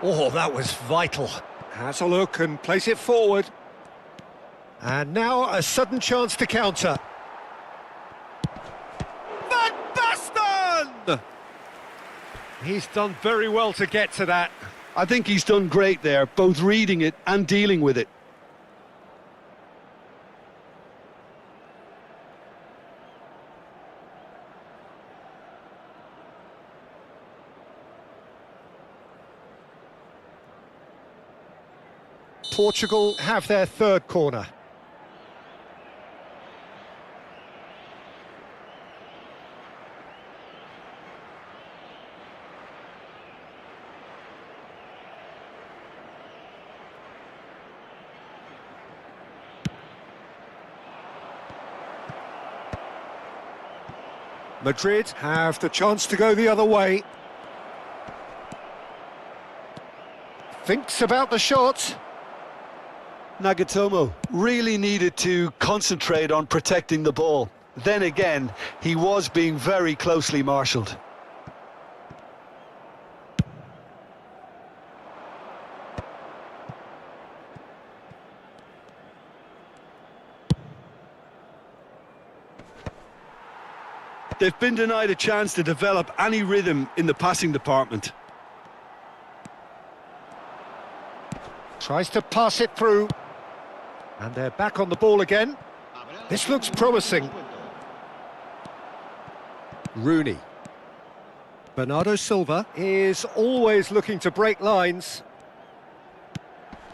Oh, that was vital. Has a look and plays it forward. And now a sudden chance to counter. Van Basten! He's done very well to get to that. I think he's done great there, both reading it and dealing with it. Portugal have their third corner. Madrid have the chance to go the other way. Thinks about the shot. Nagatomo really needed to concentrate on protecting the ball. Then again, he was being very closely marshalled. They've been denied a chance to develop any rhythm in the passing department. Tries to pass it through. And they're back on the ball again. This looks promising. Rooney. Bernardo Silva is always looking to break lines.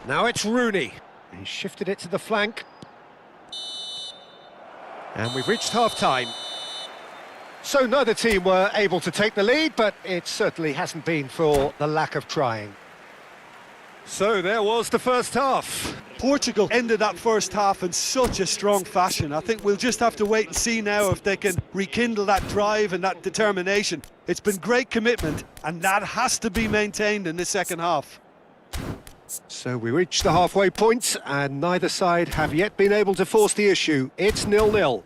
Now it's Rooney. He shifted it to the flank. And we've reached half-time. So neither team were able to take the lead, but it certainly hasn't been for the lack of trying. So there was the first half. Portugal ended that first half in such a strong fashion. I think we'll just have to wait and see now if they can rekindle that drive and that determination. It's been great commitment, and that has to be maintained in the second half. So we reached the halfway point, and neither side have yet been able to force the issue. It's 0-0.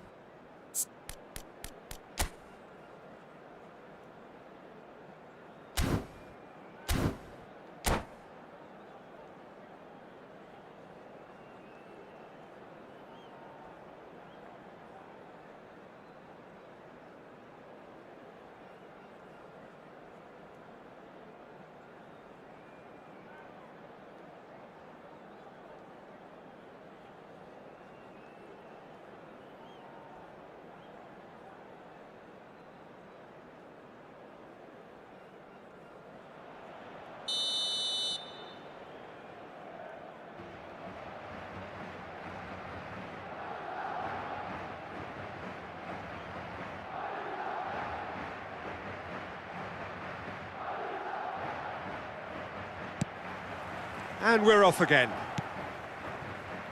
And we're off again.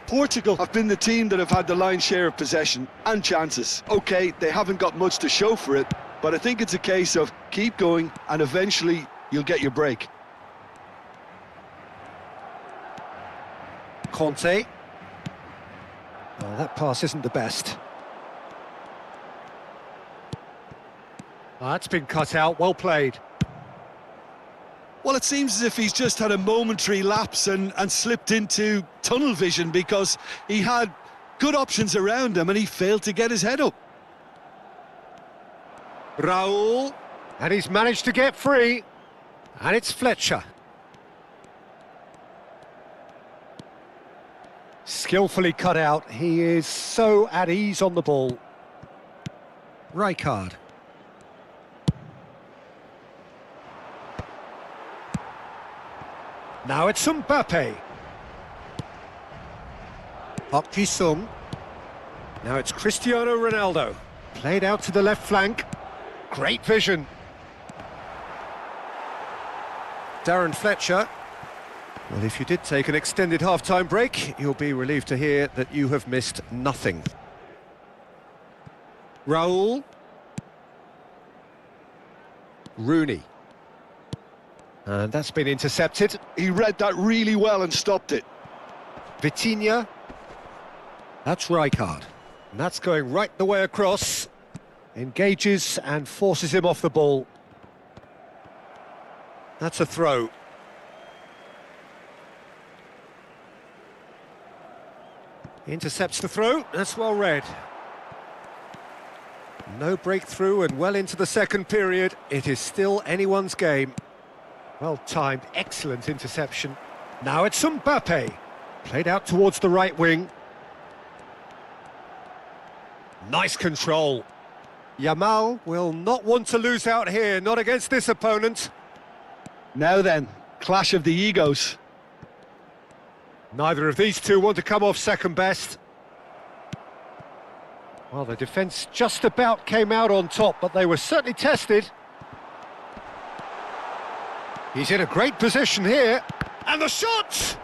Portugal have been the team that have had the lion's share of possession and chances. Okay, they haven't got much to show for it, but I think it's a case of keep going and eventually you'll get your break. Conte. Well, that pass isn't the best. That's been cut out, well played. Well, it seems as if he's just had a momentary lapse and slipped into tunnel vision because he had good options around him and he failed to get his head up. Raul, and he's managed to get free. And it's Fletcher. Skillfully cut out. He is so at ease on the ball. Rijkaard. Now it's Mbappe. Park Ji-sung. Now it's Cristiano Ronaldo. Played out to the left flank. Great vision. Darren Fletcher. Well, if you did take an extended half-time break, you'll be relieved to hear that you have missed nothing. Raul. Rooney. And that's been intercepted. He read that really well and stopped it. Vitinha. That's Rijkaard. And that's going right the way across. Engages and forces him off the ball. That's a throw. Intercepts the throw, that's well read. No breakthrough and well into the second period. It is still anyone's game. Well timed, excellent interception. Now it's Mbappe. Played out towards the right wing. Nice control. Yamal will not want to lose out here, not against this opponent. Now then, clash of the egos. Neither of these two want to come off second best. Well, the defence just about came out on top, but they were certainly tested. He's in a great position here. And the shot!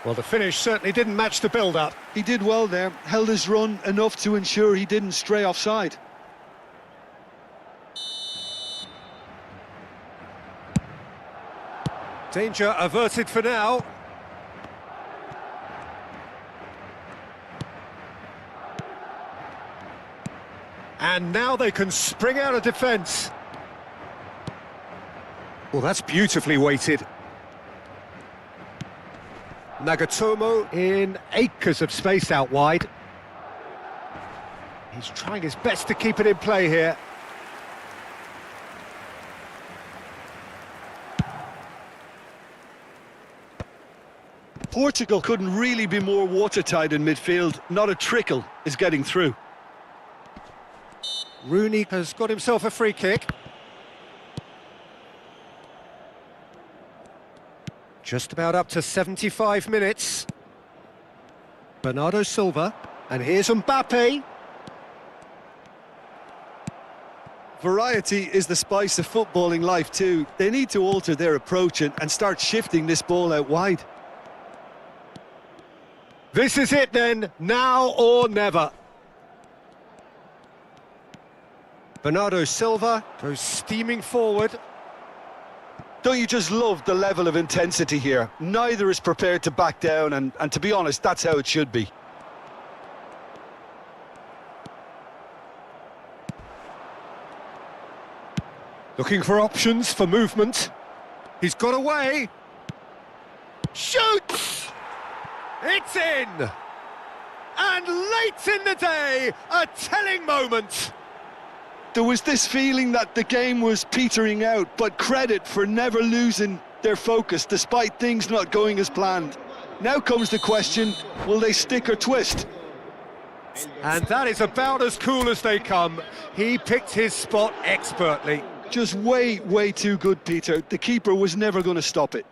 Well, the finish certainly didn't match the build-up. He did well there, held his run enough to ensure he didn't stray offside. Danger averted for now. And now they can spring out of defence. Well, that's beautifully weighted. Nagatomo in acres of space out wide. He's trying his best to keep it in play here. Portugal couldn't really be more watertight in midfield. Not a trickle is getting through. Rooney has got himself a free kick. Just about up to 75 minutes. Bernardo Silva, and here's Mbappe. Variety is the spice of footballing life too. They need to alter their approach and start shifting this ball out wide. This is it then, now or never. Bernardo Silva goes steaming forward. Don't you just love the level of intensity here? Neither is prepared to back down, and to be honest, that's how it should be. Looking for options for movement. He's got away. Shoots! It's in! And late in the day, a telling moment. There was this feeling that the game was petering out, but credit for never losing their focus despite things not going as planned. Now comes the question, will they stick or twist? And that is about as cool as they come. He picked his spot expertly. Just way, way too good, Peter. The keeper was never going to stop it.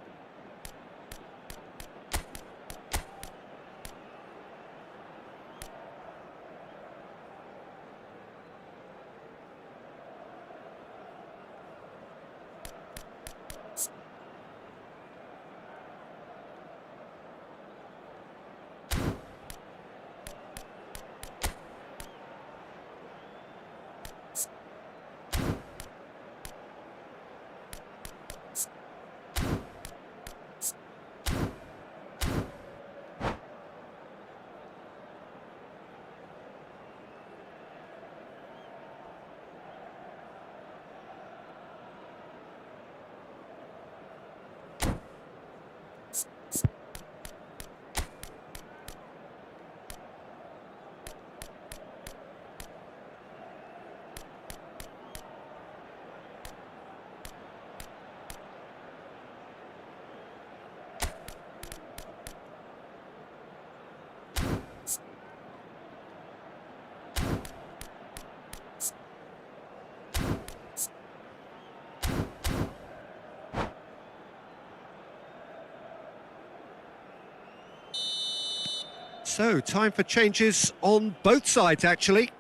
So, time for changes on both sides, actually.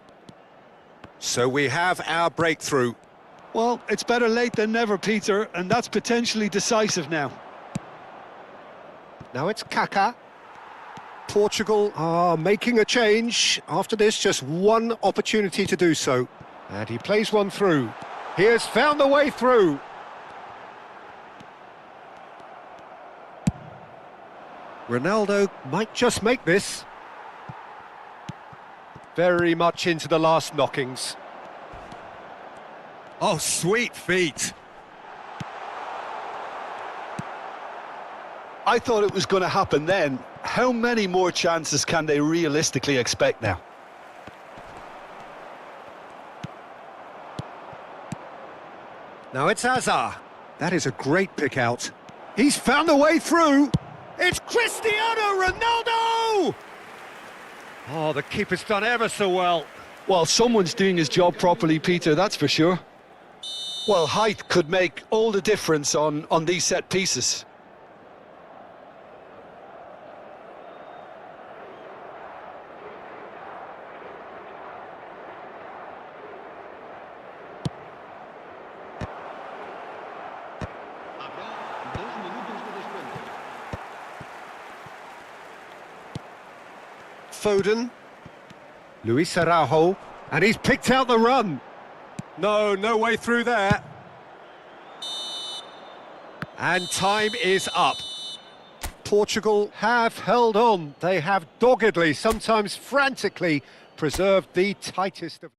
So we have our breakthrough. Well, it's better late than never, Peter, and that's potentially decisive now. Now it's Kaká. Portugal are making a change. After this, just one opportunity to do so. And he plays one through. He has found the way through. Ronaldo might just make this. Very much into the last knockings. Oh, sweet feet. I thought it was going to happen then. How many more chances can they realistically expect now? Now it's Hazard. That is a great pick out. He's found a way through. It's Cristiano Ronaldo! Oh, the keeper's done ever so well. Well, someone's doing his job properly, Peter, that's for sure. Well, height could make all the difference on these set pieces. Foden, Luis Araujo, and he's picked out the run. No way through there. And time is up. Portugal have held on. They have doggedly, sometimes frantically, preserved the tightest of...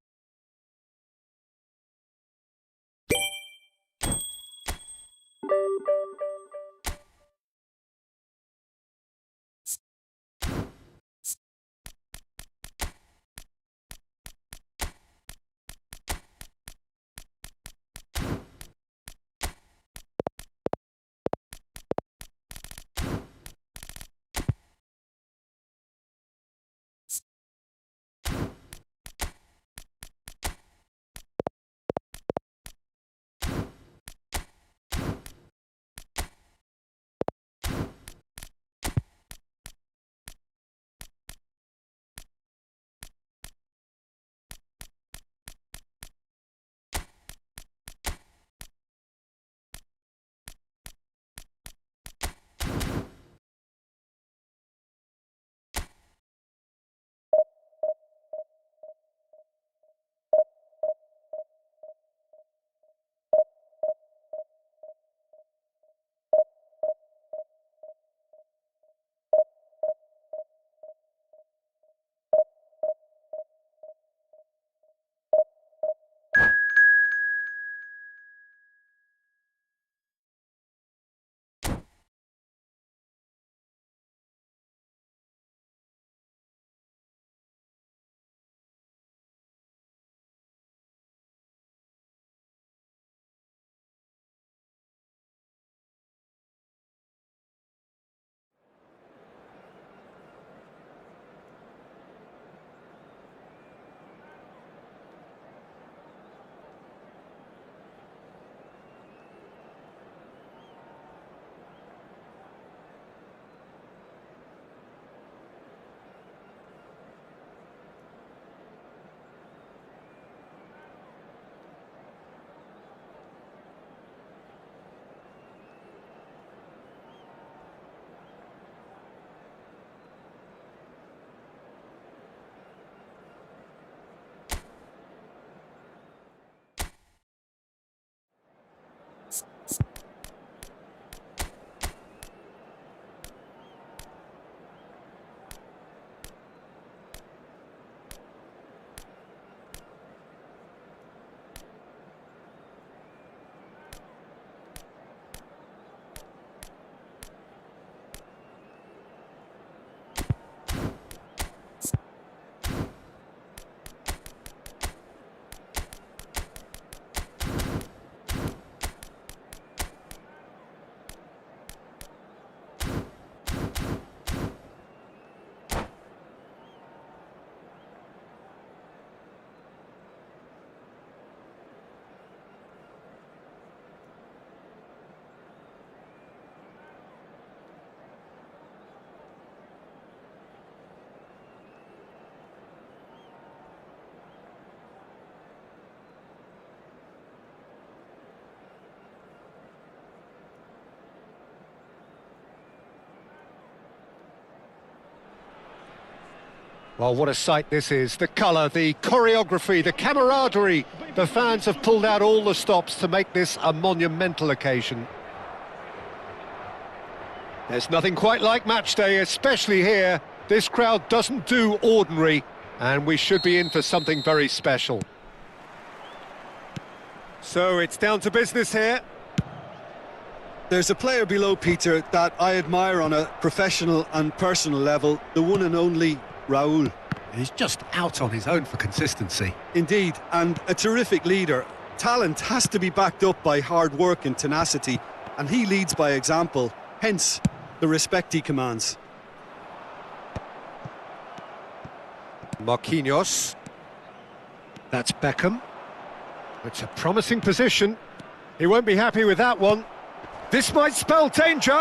Well, what a sight this is. The colour, the choreography, the camaraderie. The fans have pulled out all the stops to make this a monumental occasion. There's nothing quite like match day, especially here. This crowd doesn't do ordinary, and we should be in for something very special. So it's down to business here. There's a player below, Peter, that I admire on a professional and personal level, the one and only Raul. He's just out on his own for consistency. Indeed, and a terrific leader. Talent has to be backed up by hard work and tenacity, and he leads by example, hence the respect he commands. Marquinhos. That's Beckham. It's a promising position. He won't be happy with that one. This might spell danger.